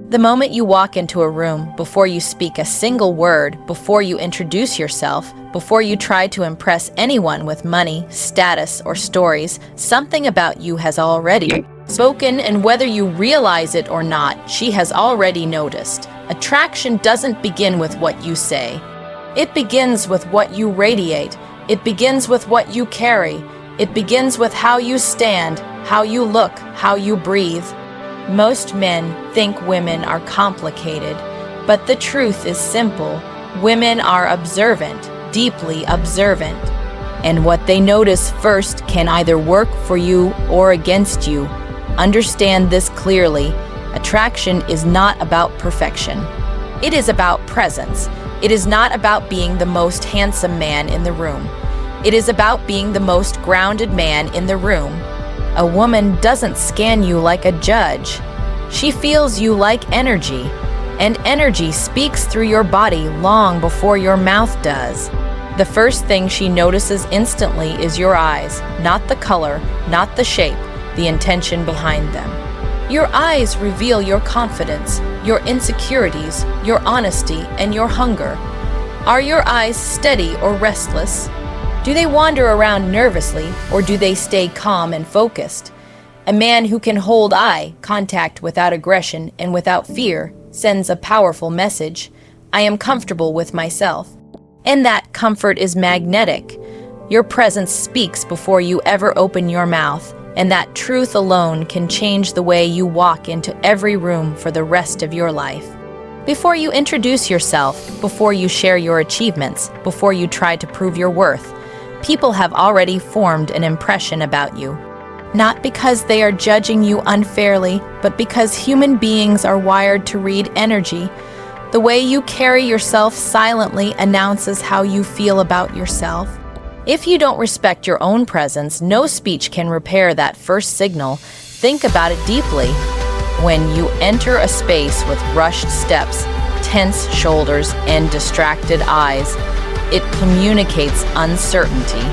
The moment you walk into a room, before you speak a single word, before you introduce yourself, before you try to impress anyone with money, status, or stories, something about you has already spoken, and whether you realize it or not, she has already noticed. Attraction doesn't begin with what you say. It begins with what you radiate. It begins with what you carry. It begins with how you stand, how you look, how you breathe. Most men think women are complicated, but the truth is simple. Women are observant, deeply observant, and what they notice first can either work for you or against you. Understand this clearly. Attraction is not about perfection. It is about presence. It is not about being the most handsome man in the room. It is about being the most grounded man in the room. A woman doesn't scan you like a judge. She feels you like energy, and energy speaks through your body long before your mouth does. The first thing she notices instantly is your eyes, not the color, not the shape, the intention behind them. Your eyes reveal your confidence, your insecurities, your honesty, and your hunger. Are your eyes steady or restless? Do they wander around nervously, or do they stay calm and focused? A man who can hold eye contact without aggression and without fear sends a powerful message. I am comfortable with myself. And that comfort is magnetic. Your presence speaks before you ever open your mouth, and that truth alone can change the way you walk into every room for the rest of your life. Before you introduce yourself, before you share your achievements, before you try to prove your worth, people have already formed an impression about you. Not because they are judging you unfairly, but because human beings are wired to read energy. The way you carry yourself silently announces how you feel about yourself. If you don't respect your own presence, no speech can repair that first signal. Think about it deeply. When you enter a space with rushed steps, tense shoulders, and distracted eyes, it communicates uncertainty.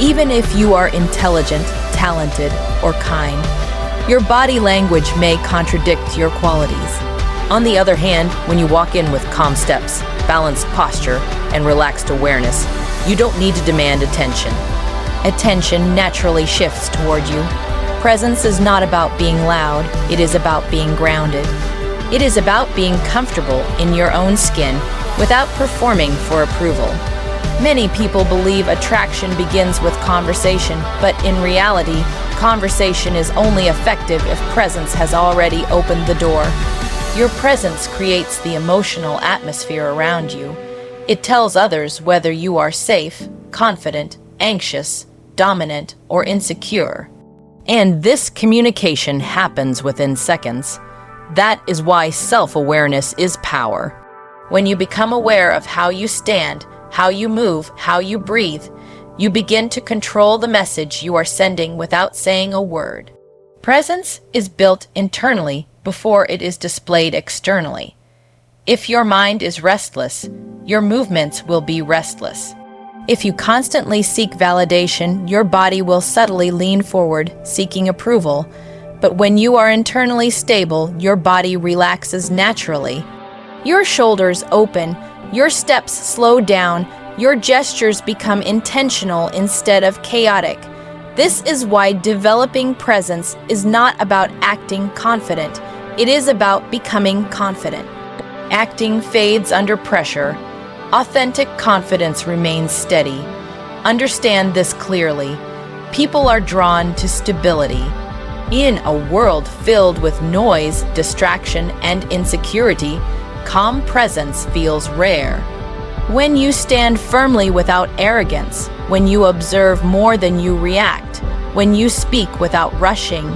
Even if you are intelligent, talented, or kind, your body language may contradict your qualities. On the other hand, when you walk in with calm steps, balanced posture, and relaxed awareness, you don't need to demand attention. Attention naturally shifts toward you. Presence is not about being loud, it is about being grounded. It is about being comfortable in your own skin without performing for approval. Many people believe attraction begins with conversation, but in reality, conversation is only effective if presence has already opened the door. Your presence creates the emotional atmosphere around you. It tells others whether you are safe, confident, anxious, dominant, or insecure. And this communication happens within seconds. That is why self-awareness is power. When you become aware of how you stand, how you move, how you breathe, you begin to control the message you are sending without saying a word. Presence is built internally before it is displayed externally. If your mind is restless, your movements will be restless. If you constantly seek validation, your body will subtly lean forward, seeking approval. But when you are internally stable, your body relaxes naturally. Your shoulders open, your steps slow down, your gestures become intentional instead of chaotic. This is why developing presence is not about acting confident. It is about becoming confident. Acting fades under pressure. Authentic confidence remains steady. Understand this clearly. People are drawn to stability. In a world filled with noise, distraction, and insecurity, calm presence feels rare. When you stand firmly without arrogance, when you observe more than you react, when you speak without rushing,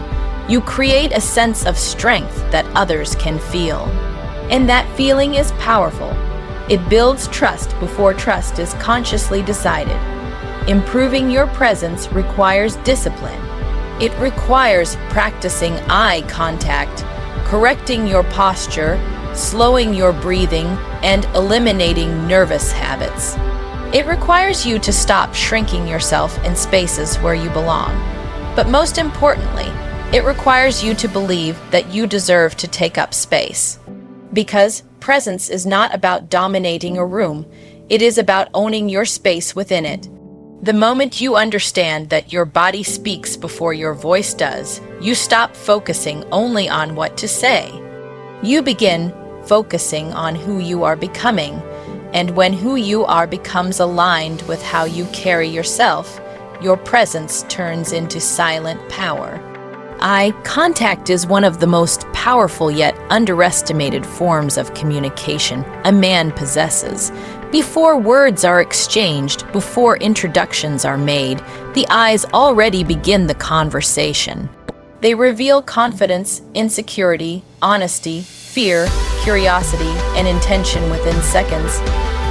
you create a sense of strength that others can feel. And that feeling is powerful. It builds trust before trust is consciously decided. Improving your presence requires discipline. It requires practicing eye contact, correcting your posture, slowing your breathing, and eliminating nervous habits. It requires you to stop shrinking yourself in spaces where you belong. But most importantly, it requires you to believe that you deserve to take up space. Because presence is not about dominating a room, it is about owning your space within it. The moment you understand that your body speaks before your voice does, you stop focusing only on what to say. You begin focusing on who you are becoming, and when who you are becomes aligned with how you carry yourself, your presence turns into silent power. Eye contact is one of the most powerful yet underestimated forms of communication a man possesses. Before words are exchanged, before introductions are made, the eyes already begin the conversation. They reveal confidence, insecurity, honesty, fear, curiosity, and intention within seconds.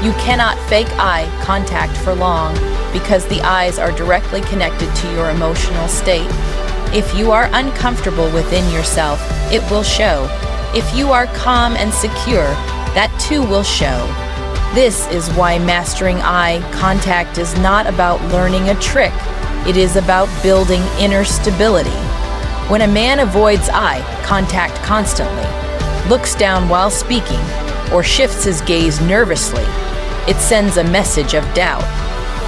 You cannot fake eye contact for long because the eyes are directly connected to your emotional state. If you are uncomfortable within yourself, it will show. If you are calm and secure, that too will show. This is why mastering eye contact is not about learning a trick. It is about building inner stability. When a man avoids eye contact constantly, looks down while speaking, or shifts his gaze nervously, it sends a message of doubt.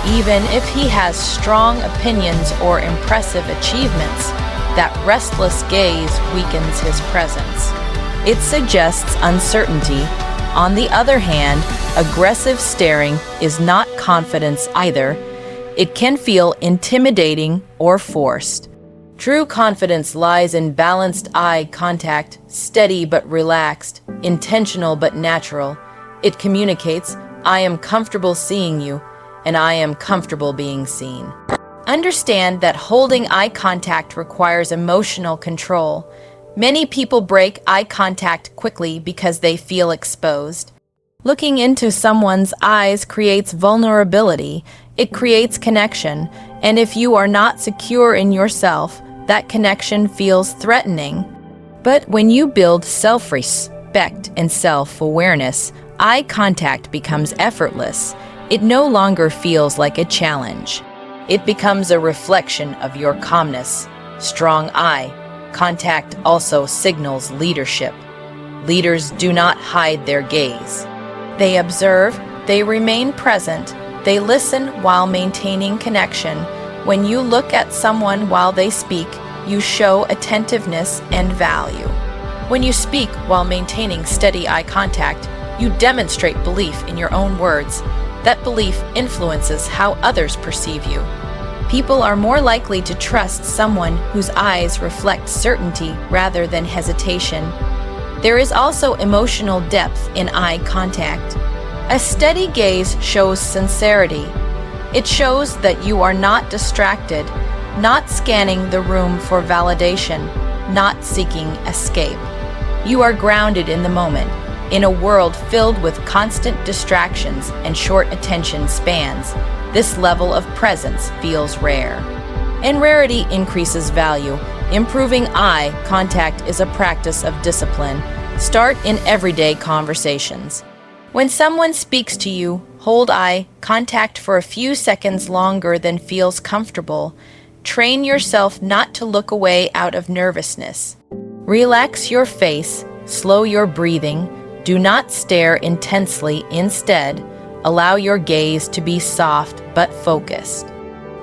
Even if he has strong opinions or impressive achievements, that restless gaze weakens his presence. It suggests uncertainty. On the other hand, aggressive staring is not confidence either. It can feel intimidating or forced. True confidence lies in balanced eye contact, steady but relaxed, intentional but natural. It communicates, "I am comfortable seeing you," and "I am comfortable being seen." Understand that holding eye contact requires emotional control. Many people break eye contact quickly because they feel exposed. Looking into someone's eyes creates vulnerability. It creates connection, and if you are not secure in yourself, that connection feels threatening. But when you build self-respect and self-awareness, eye contact becomes effortless. It no longer feels like a challenge. It becomes a reflection of your calmness. Strong eye contact also signals leadership. Leaders do not hide their gaze. They observe, they remain present, they listen while maintaining connection. When you look at someone while they speak, you show attentiveness and value. When you speak while maintaining steady eye contact, you demonstrate belief in your own words. That belief influences how others perceive you. People are more likely to trust someone whose eyes reflect certainty rather than hesitation. There is also emotional depth in eye contact. A steady gaze shows sincerity. It shows that you are not distracted, not scanning the room for validation, not seeking escape. You are grounded in the moment. In a world filled with constant distractions and short attention spans, this level of presence feels rare. And rarity increases value. Improving eye contact is a practice of discipline. Start in everyday conversations. When someone speaks to you, hold eye contact for a few seconds longer than feels comfortable. Train yourself not to look away out of nervousness. Relax your face, slow your breathing. Do not stare intensely. Instead, allow your gaze to be soft but focused.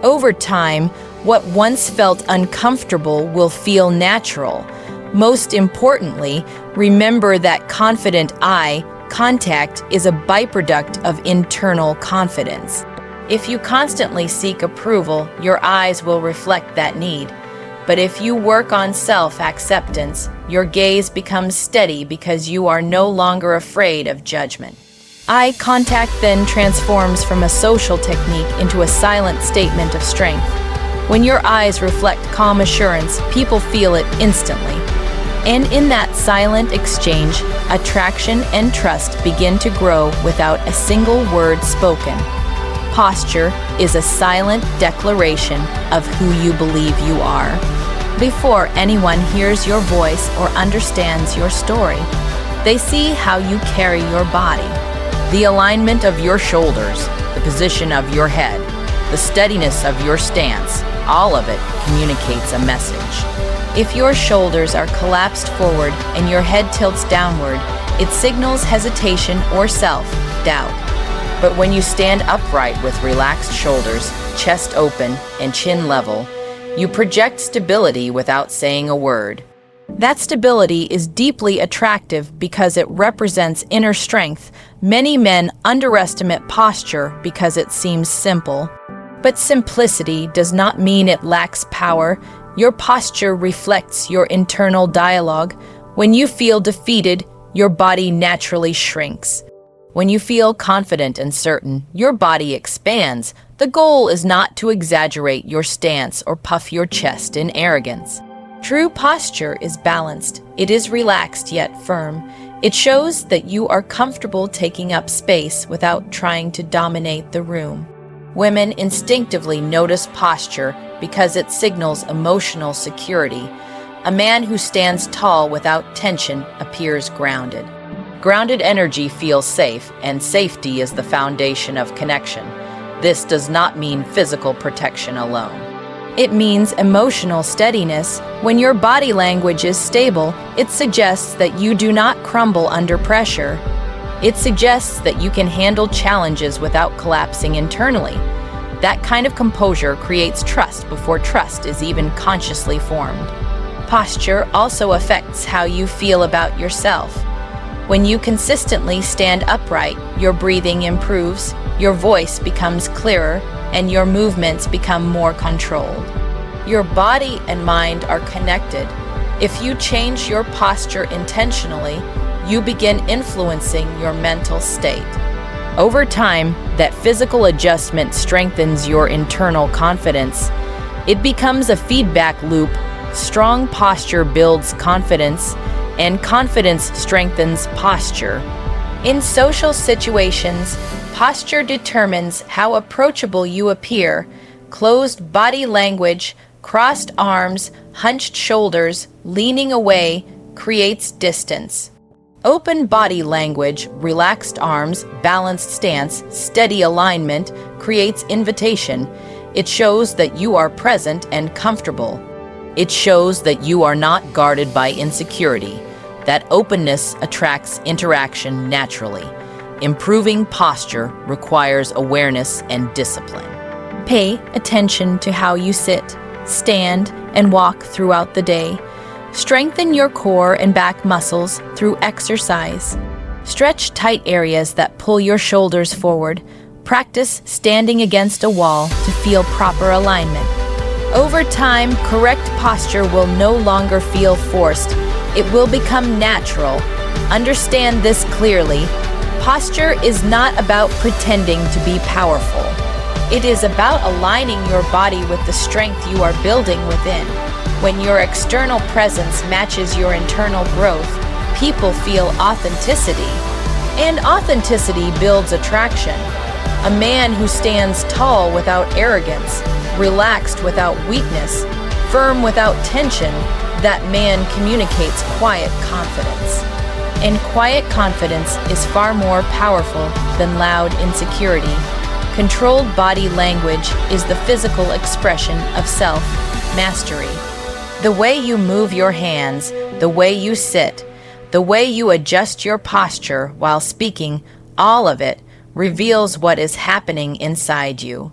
Over time, what once felt uncomfortable will feel natural. Most importantly, remember that confident eye contact is a byproduct of internal confidence. If you constantly seek approval, your eyes will reflect that need. But if you work on self-acceptance, your gaze becomes steady because you are no longer afraid of judgment. Eye contact then transforms from a social technique into a silent statement of strength. When your eyes reflect calm assurance, people feel it instantly. And in that silent exchange, attraction and trust begin to grow without a single word spoken. Posture is a silent declaration of who you believe you are. Before anyone hears your voice or understands your story, they see how you carry your body. The alignment of your shoulders, the position of your head, the steadiness of your stance, all of it communicates a message. If your shoulders are collapsed forward and your head tilts downward, It signals hesitation or self-doubt. But when you stand upright with relaxed shoulders, chest open, and chin level, you project stability without saying a word. That stability is deeply attractive because it represents inner strength. Many men underestimate posture because it seems simple. But simplicity does not mean it lacks power. Your posture reflects your internal dialogue. When you feel defeated, your body naturally shrinks. When you feel confident and certain, your body expands. The goal is not to exaggerate your stance or puff your chest in arrogance. True posture is balanced. It is relaxed yet firm. It shows that you are comfortable taking up space without trying to dominate the room. Women instinctively notice posture because it signals emotional security. A man who stands tall without tension appears grounded. Grounded energy feels safe, and safety is the foundation of connection. This does not mean physical protection alone. It means emotional steadiness. When your body language is stable, it suggests that you do not crumble under pressure. It suggests that you can handle challenges without collapsing internally. That kind of composure creates trust before trust is even consciously formed. Posture also affects how you feel about yourself. When you consistently stand upright, your breathing improves, your voice becomes clearer, and your movements become more controlled. Your body and mind are connected. If you change your posture intentionally, you begin influencing your mental state. Over time, that physical adjustment strengthens your internal confidence. It becomes a feedback loop. Strong posture builds confidence, and confidence strengthens posture. In social situations, posture determines how approachable you appear. Closed body language, crossed arms, hunched shoulders, leaning away creates distance. Open body language, relaxed arms, balanced stance, steady alignment creates invitation. It shows that you are present and comfortable. It shows that you are not guarded by insecurity. That openness attracts interaction naturally. Improving posture requires awareness and discipline. Pay attention to how you sit, stand, and walk throughout the day. Strengthen your core and back muscles through exercise. Stretch tight areas that pull your shoulders forward. Practice standing against a wall to feel proper alignment. Over time, correct posture will no longer feel forced. It will become natural. Understand this clearly. Posture is not about pretending to be powerful. It is about aligning your body with the strength you are building within. When your external presence matches your internal growth, people feel authenticity. And authenticity builds attraction. A man who stands tall without arrogance, relaxed without weakness, firm without tension, that man communicates quiet confidence. And quiet confidence is far more powerful than loud insecurity. Controlled body language is the physical expression of self-mastery. The way you move your hands, the way you sit, the way you adjust your posture while speaking, all of it reveals what is happening inside you.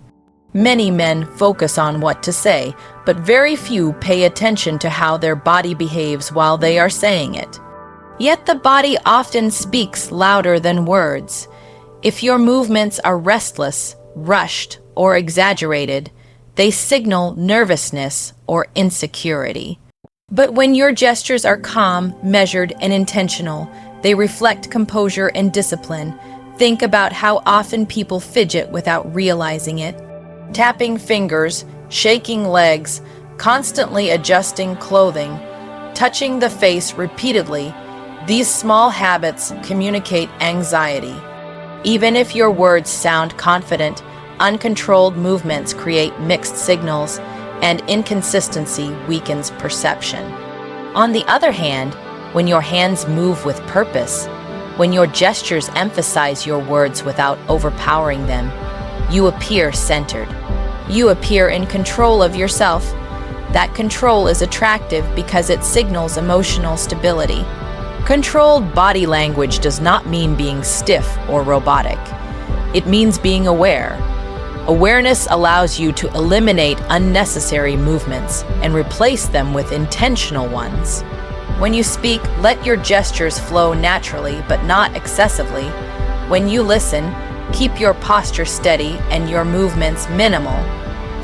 Many men focus on what to say, but very few pay attention to how their body behaves while they are saying it. Yet the body often speaks louder than words. If your movements are restless, rushed, or exaggerated, they signal nervousness or insecurity. But when your gestures are calm, measured, and intentional, they reflect composure and discipline. Think about how often people fidget without realizing it. Tapping fingers, shaking legs, constantly adjusting clothing, touching the face repeatedly, these small habits communicate anxiety. Even if your words sound confident, uncontrolled movements create mixed signals, and inconsistency weakens perception. On the other hand, when your hands move with purpose, when your gestures emphasize your words without overpowering them, you appear centered. You appear in control of yourself. That control is attractive because it signals emotional stability. Controlled body language does not mean being stiff or robotic. It means being aware. Awareness allows you to eliminate unnecessary movements and replace them with intentional ones. When you speak, let your gestures flow naturally but not excessively. When you listen, keep your posture steady and your movements minimal.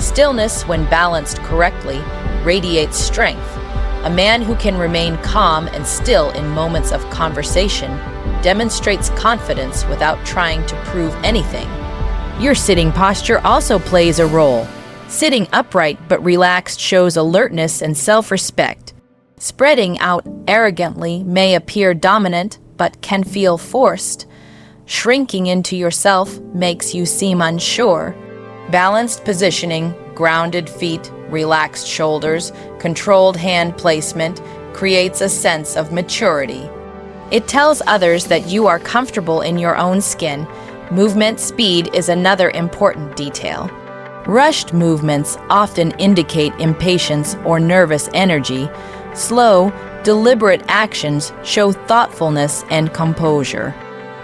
Stillness, when balanced correctly, radiates strength. A man who can remain calm and still in moments of conversation demonstrates confidence without trying to prove anything. Your sitting posture also plays a role. Sitting upright but relaxed shows alertness and self-respect. Spreading out arrogantly may appear dominant but can feel forced. Shrinking into yourself makes you seem unsure. Balanced positioning, grounded feet, relaxed shoulders, controlled hand placement creates a sense of maturity. It tells others that you are comfortable in your own skin. Movement speed is another important detail. Rushed movements often indicate impatience or nervous energy. Slow, deliberate actions show thoughtfulness and composure.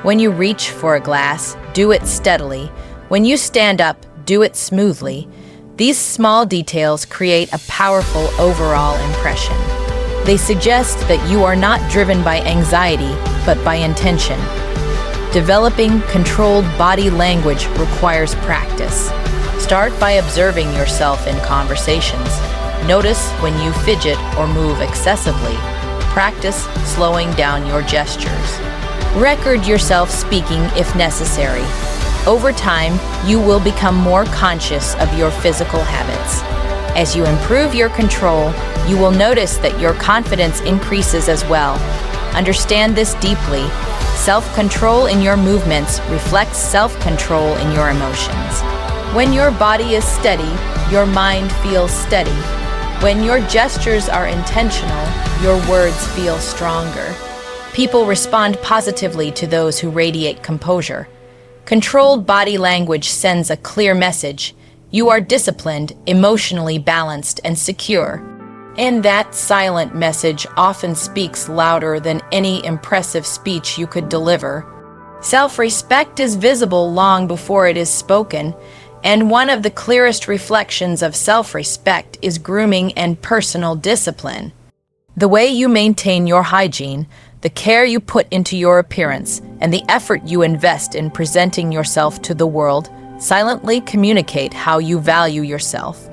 When you reach for a glass, do it steadily. When you stand up, do it smoothly. These small details create a powerful overall impression. They suggest that you are not driven by anxiety, but by intention. Developing controlled body language requires practice. Start by observing yourself in conversations. Notice when you fidget or move excessively. Practice slowing down your gestures. Record yourself speaking if necessary. Over time, you will become more conscious of your physical habits. As you improve your control, you will notice that your confidence increases as well. Understand this deeply. Self-control in your movements reflects self-control in your emotions. When your body is steady, your mind feels steady. When your gestures are intentional, your words feel stronger. People respond positively to those who radiate composure. Controlled body language sends a clear message. You are disciplined, emotionally balanced, and secure. And that silent message often speaks louder than any impressive speech you could deliver. Self-respect is visible long before it is spoken, and one of the clearest reflections of self-respect is grooming and personal discipline. The way you maintain your hygiene, the care you put into your appearance, and the effort you invest in presenting yourself to the world silently communicate how you value yourself.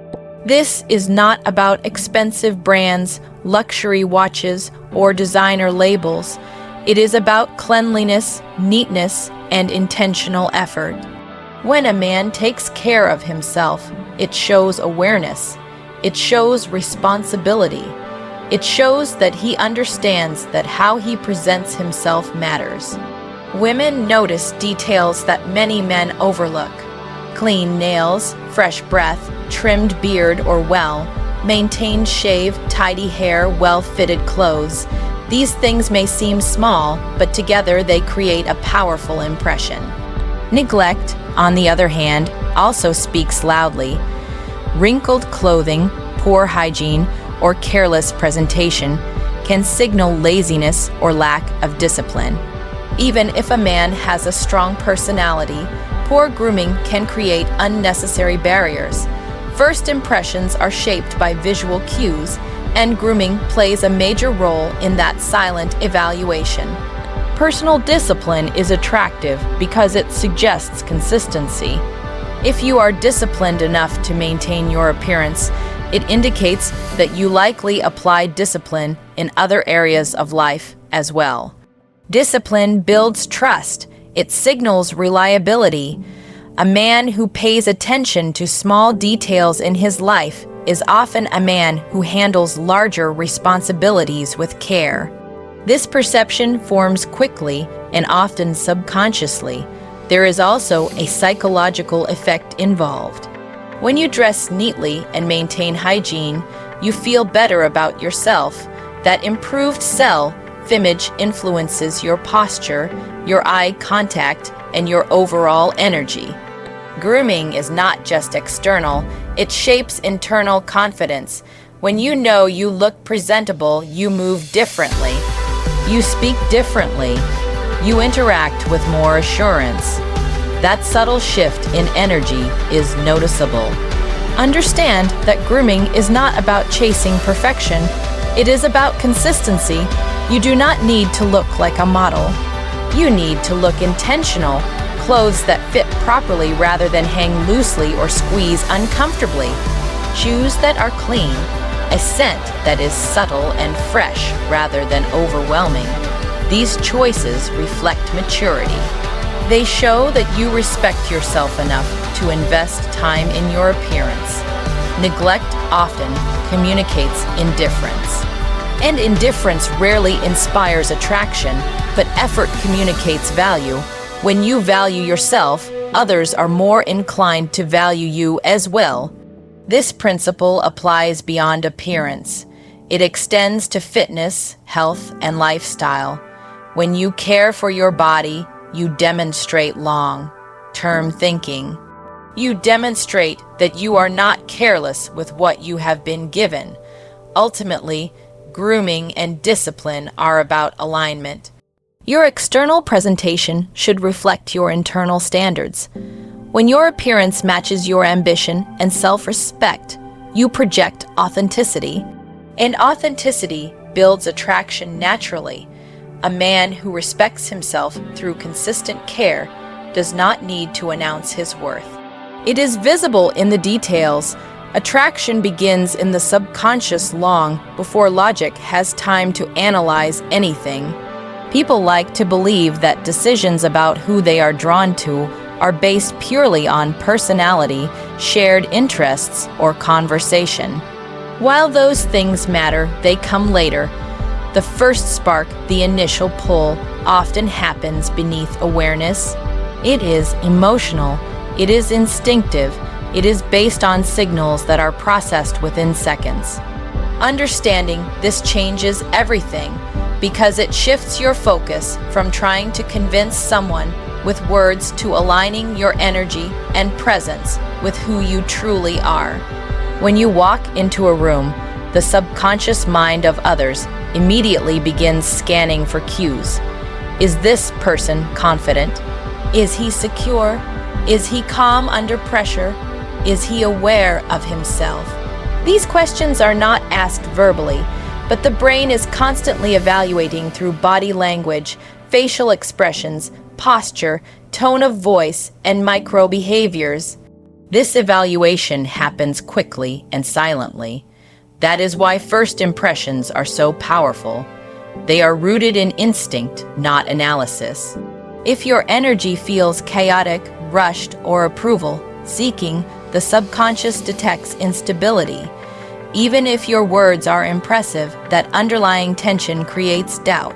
This is not about expensive brands, luxury watches, or designer labels. It is about cleanliness, neatness, and intentional effort. When a man takes care of himself, it shows awareness. It shows responsibility. It shows that he understands that how he presents himself matters. Women notice details that many men overlook. Clean nails, fresh breath, trimmed beard or maintained shave, tidy hair, well-fitted clothes. These things may seem small, but together they create a powerful impression. Neglect, on the other hand, also speaks loudly. Wrinkled clothing, poor hygiene, or careless presentation can signal laziness or lack of discipline. Even if a man has a strong personality, poor grooming can create unnecessary barriers. First impressions are shaped by visual cues, and grooming plays a major role in that silent evaluation. Personal discipline is attractive because it suggests consistency. If you are disciplined enough to maintain your appearance, it indicates that you likely apply discipline in other areas of life as well. Discipline builds trust. It signals reliability. A man who pays attention to small details in his life is often a man who handles larger responsibilities with care. This perception forms quickly and often subconsciously. There is also a psychological effect involved. When you dress neatly and maintain hygiene, you feel better about yourself. That improved self-image influences your posture, your eye contact, and your overall energy. Grooming is not just external, it shapes internal confidence. When you know you look presentable, you move differently. You speak differently. You interact with more assurance. That subtle shift in energy is noticeable. Understand that grooming is not about chasing perfection. It is about consistency. You do not need to look like a model. You need to look intentional, clothes that fit properly rather than hang loosely or squeeze uncomfortably, shoes that are clean, a scent that is subtle and fresh rather than overwhelming. These choices reflect maturity. They show that you respect yourself enough to invest time in your appearance. Neglect often communicates indifference. And indifference rarely inspires attraction, but effort communicates value. When you value yourself, others are more inclined to value you as well. This principle applies beyond appearance. It extends to fitness, health, and lifestyle. When you care for your body, you demonstrate long-term thinking. You demonstrate that you are not careless with what you have been given. Ultimately, grooming and discipline are about alignment. Your external presentation should reflect your internal standards. When your appearance matches your ambition and self-respect, you project authenticity. And authenticity builds attraction naturally. A man who respects himself through consistent care does not need to announce his worth. It is visible in the details. Attraction begins in the subconscious long before logic has time to analyze anything. People like to believe that decisions about who they are drawn to are based purely on personality, shared interests, or conversation. While those things matter, they come later. The first spark, the initial pull, often happens beneath awareness. It is emotional. It is instinctive. It is based on signals that are processed within seconds. Understanding this changes everything because it shifts your focus from trying to convince someone with words to aligning your energy and presence with who you truly are. When you walk into a room, the subconscious mind of others immediately begins scanning for cues. Is this person confident? Is he secure? Is he calm under pressure? Is he aware of himself? These questions are not asked verbally, but the brain is constantly evaluating through body language, facial expressions, posture, tone of voice, and micro behaviors. This evaluation happens quickly and silently. That is why first impressions are so powerful. They are rooted in instinct, not analysis. If your energy feels chaotic, rushed, or approval-seeking, the subconscious detects instability. Even if your words are impressive, that underlying tension creates doubt.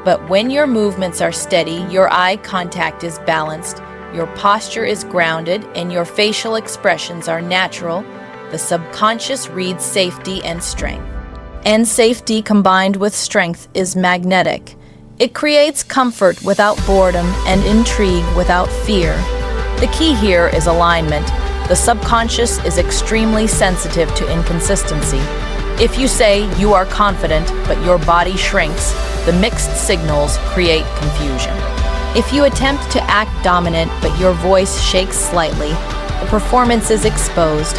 But when your movements are steady, your eye contact is balanced, your posture is grounded, and your facial expressions are natural, the subconscious reads safety and strength. And safety combined with strength is magnetic. It creates comfort without boredom and intrigue without fear. The key here is alignment. The subconscious is extremely sensitive to inconsistency. If you say you are confident, but your body shrinks, the mixed signals create confusion. If you attempt to act dominant, but your voice shakes slightly, the performance is exposed.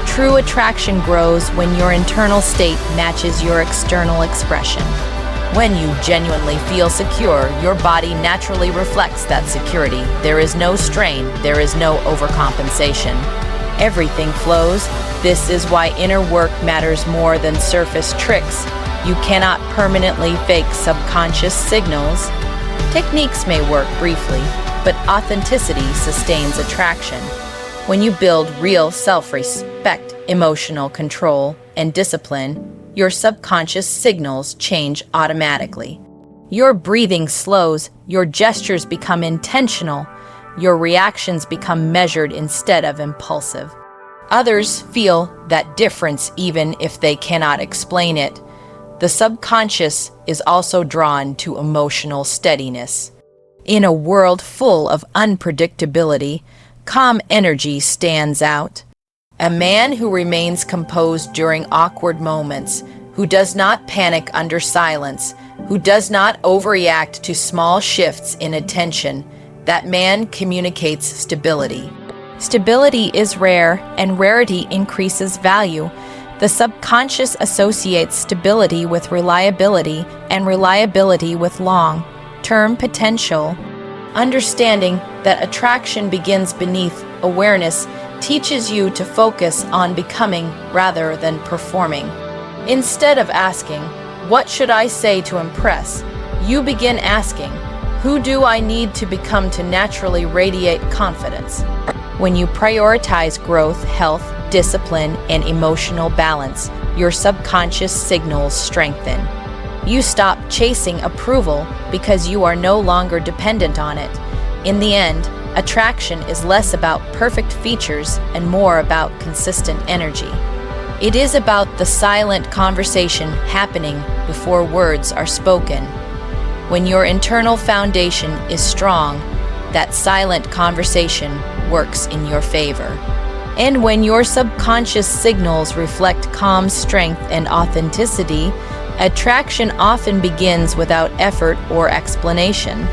True attraction grows when your internal state matches your external expression. When you genuinely feel secure, your body naturally reflects that security. There is no strain, there is no overcompensation. Everything flows. This is why inner work matters more than surface tricks. You cannot permanently fake subconscious signals. Techniques may work briefly, but authenticity sustains attraction. When you build real self-respect, emotional control, and discipline, your subconscious signals change automatically. Your breathing slows, your gestures become intentional, your reactions become measured instead of impulsive. Others feel that difference even if they cannot explain it. The subconscious is also drawn to emotional steadiness. In a world full of unpredictability, calm energy stands out. A man who remains composed during awkward moments, who does not panic under silence, who does not overreact to small shifts in attention, that man communicates stability. Stability is rare, and rarity increases value. The subconscious associates stability with reliability and reliability with long-term potential. Understanding that attraction begins beneath awareness teaches you to focus on becoming rather than performing. Instead of asking, "What should I say to impress?" you begin asking, "Who do I need to become to naturally radiate confidence?" When you prioritize growth, health, discipline, and emotional balance, your subconscious signals strengthen. You stop chasing approval because you are no longer dependent on it. In the end, attraction is less about perfect features and more about consistent energy. It is about the silent conversation happening before words are spoken. When your internal foundation is strong, that silent conversation works in your favor. And when your subconscious signals reflect calm strength and authenticity, attraction often begins without effort or explanation.